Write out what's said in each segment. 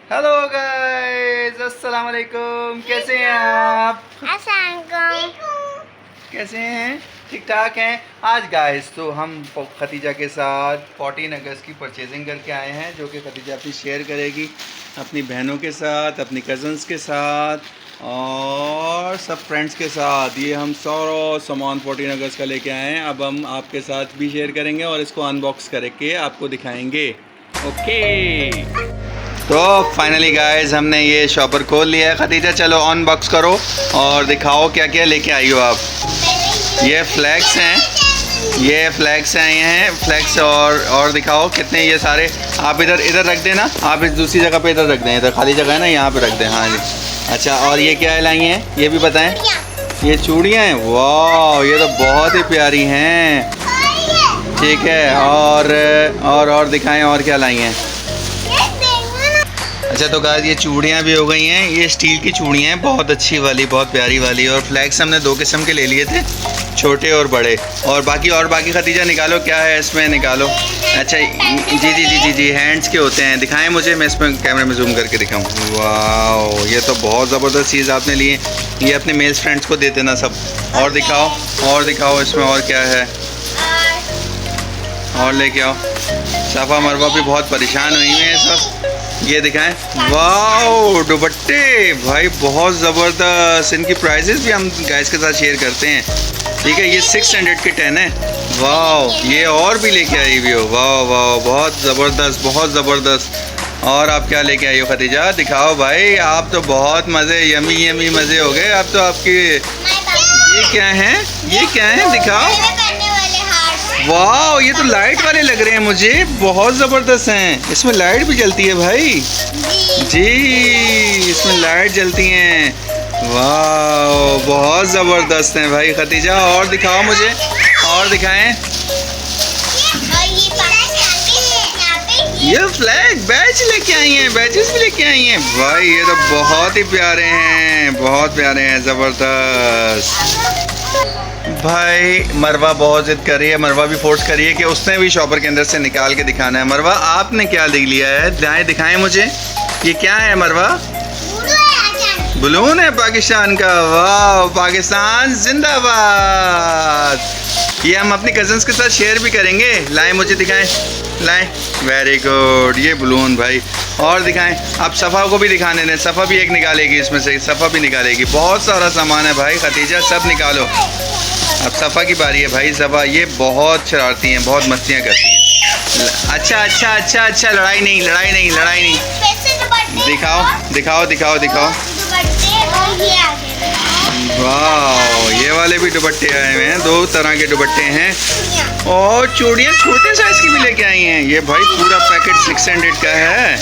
Hello guys, अस्सलाम वालेकुम। कैसे हैं आप? कैसे हैं? ठीक ठाक हैं। आज गाइस तो हम खतीजा के साथ 14 अगस्त की परचेजिंग करके आए हैं, जो कि खतीजा अपनी शेयर करेगी अपनी बहनों के साथ, अपनी कज़न्स के साथ और सब फ्रेंड्स के साथ। ये हम सारा सामान 14 अगस्त का लेके आए हैं। अब हम आपके साथ भी शेयर करेंगे और इसको अनबॉक्स करके आपको दिखाएंगे। ओके, तो फाइनली गाइस हमने ये शॉपर खोल लिया है। खतीजा चलो अनबॉक्स करो और दिखाओ क्या क्या लेके आई हो आप। ये फ्लैग्स हैं, ये फ्लैग्स हैं, ये हैं फ्लैग्स। और दिखाओ कितने ये सारे। आप इधर रख देना, आप इस दूसरी जगह पे इधर रख दें, इधर खाली जगह है ना, यहाँ पे रख दें। हाँ जी, अच्छा। और ये क्या लाई हैं ये भी बताएं। ये चूड़ियाँ हैं, वाह ये तो बहुत ही प्यारी हैं। ठीक है, और दिखाएं और क्या लाई हैं। अच्छा, तो गाइस ये चूड़ियाँ भी हो गई हैं। ये स्टील की चूड़ियाँ हैं, बहुत अच्छी वाली, बहुत प्यारी वाली। और फ्लैग्स हमने 2 किस्म के ले लिए थे, छोटे और बड़े। और बाकी खतीजा निकालो क्या है इसमें, निकालो। अच्छा जी, हैंड्स के होते हैं। दिखाएं मुझे, मैं इसमें कैमरे में जूम करके दिखाऊं। वाह, ये तो बहुत ज़बरदस्त चीज़ आपने लिए। ये अपने मेल्स फ्रेंड्स को देते ना सब। और दिखाओ इसमें और क्या है, और लेके आओ। सफ़ा मरवा भी बहुत परेशान हुई हुई है सब। ये दिखाएं, वाह दुपट्टे भाई बहुत ज़बरदस्त। इनकी प्राइजेस भी हम गाइस के साथ शेयर करते हैं। ठीक है, ये 600 के 10 है। वाह, ये और भी लेके आई हुई हो। वाह बहुत ज़बरदस्त। और आप क्या लेके आई हो खतीजा, दिखाओ भाई। आप तो बहुत मज़े, यमी मज़े हो गए आप तो। आपके ये क्या है दिखाओ। वाह, ये तो लाइट वाले लग रहे हैं मुझे, बहुत ज़बरदस्त हैं। इसमें लाइट भी जलती है भाई जी, इसमें लाइट जलती हैं। वाह, बहुत ज़बरदस्त हैं भाई खतीजा। और दिखाओ मुझे, और दिखाएं। ये फ्लैग बैच लेके आई हैं, बैचेस भी लेके आई हैं भाई। ये तो बहुत ही प्यारे हैं, बहुत प्यारे हैं, ज़बरदस्त। भाई मरवा बहुत ज़िद कर रही है, मरवा भी फोर्स कर रही है कि उसने भी शॉपर के अंदर से निकाल के दिखाना है। मरवा आपने क्या देख लिया है, दिखाएं मुझे। ये क्या है मरवा? बलून है पाकिस्तान का। वाह, पाकिस्तान जिंदाबाद। ये हम अपनी कज़न्स के साथ शेयर भी करेंगे। लाएं मुझे दिखाएं, लाएं। वेरी गुड, ये बलून भाई। और दिखाएं, आप सफ़ा को भी दिखाने दें। सफ़ा भी एक निकालेगी इसमें से, सफ़ा भी निकालेगी। बहुत सारा सामान है भाई खतीजा, सब निकालो। अब सफ़ा की बारी है भाई। सफ़ा ये बहुत शरारती हैं, बहुत मस्तियाँ करती हैं। अच्छा, लड़ाई नहीं। दिखाओ। वाह, ये वाले भी दुपट्टे आए हुए हैं, 2 तरह के दुपट्टे हैं। और चूड़ियाँ छोटे साइज़ की भी लेके आई हैं। ये भाई पूरा पैकेट 600 का है,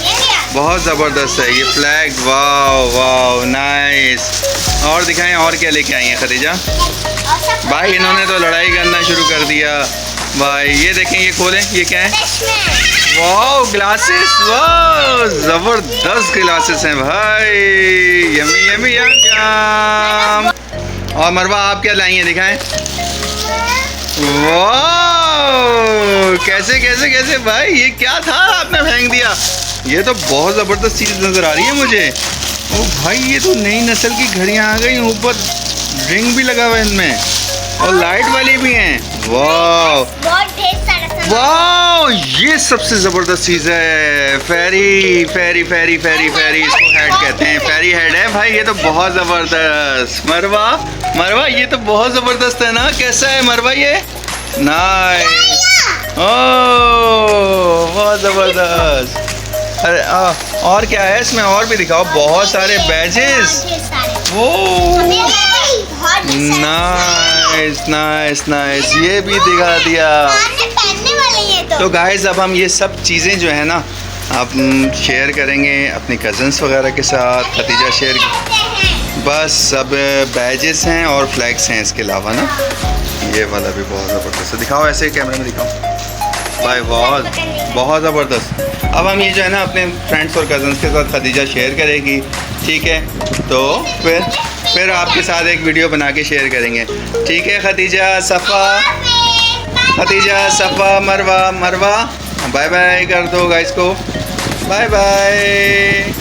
बहुत ज़बरदस्त है ये फ्लैग। वाह नाइस। और दिखाएं और क्या लेके आई हैं खतीजा। भाई इन्होंने तो लड़ाई करना शुरू कर दिया भाई। ये देखें, ये खोलें, ये क्या है। वाह, ग्लासेस, वाह ज़बरदस्त ग्लासेस हैं भाई। यमी। और मरवा आप क्या लाई हैं, दिखाएं। वाह, कैसे भाई, ये क्या था आपने फेंक दिया। ये तो बहुत ज़बरदस्त चीज़ नज़र आ रही है मुझे। ओ भाई, ये तो नई नस्ल की घड़ियाँ आ गई, ऊपर रिंग भी लगा हुआ है इनमें, और लाइट वाली भी हैं। वाह, ये सबसे ज़बरदस्त चीज़ है। फेरी इसको हेड कहते हैं, फेरी हेड है भाई। ये तो बहुत ज़बरदस्त। मरवा ये तो बहुत ज़बरदस्त है ना। कैसा है मरवा ये? नाइस। ओह, बहुत ज़बरदस्त। अरे और क्या है इसमें, और भी दिखाओ। बहुत सारे बैजेस। नाइस, ये भी दिखा दिया। तो गाइस अब हम ये सब चीज़ें जो है ना आप शेयर करेंगे अपनी कज़न्स वगैरह के साथ। खतीजा शेयर, बस सब बैजेस हैं और फ्लैग्स हैं इसके अलावा ना। ये वाला भी बहुत ज़बरदस्त है, दिखाओ ऐसे कैमरे में दिखाओ भाई, बहुत ज़बरदस्त। अब हम ये जो है ना अपने फ्रेंड्स और कज़न्स के साथ खतीजा शेयर करेगी। ठीक है, तो फिर आपके साथ एक वीडियो बना के शेयर करेंगे। ठीक है खतीजा, सफ़ा, मरवा बाय बाय कर दो गाइस को। Bye bye.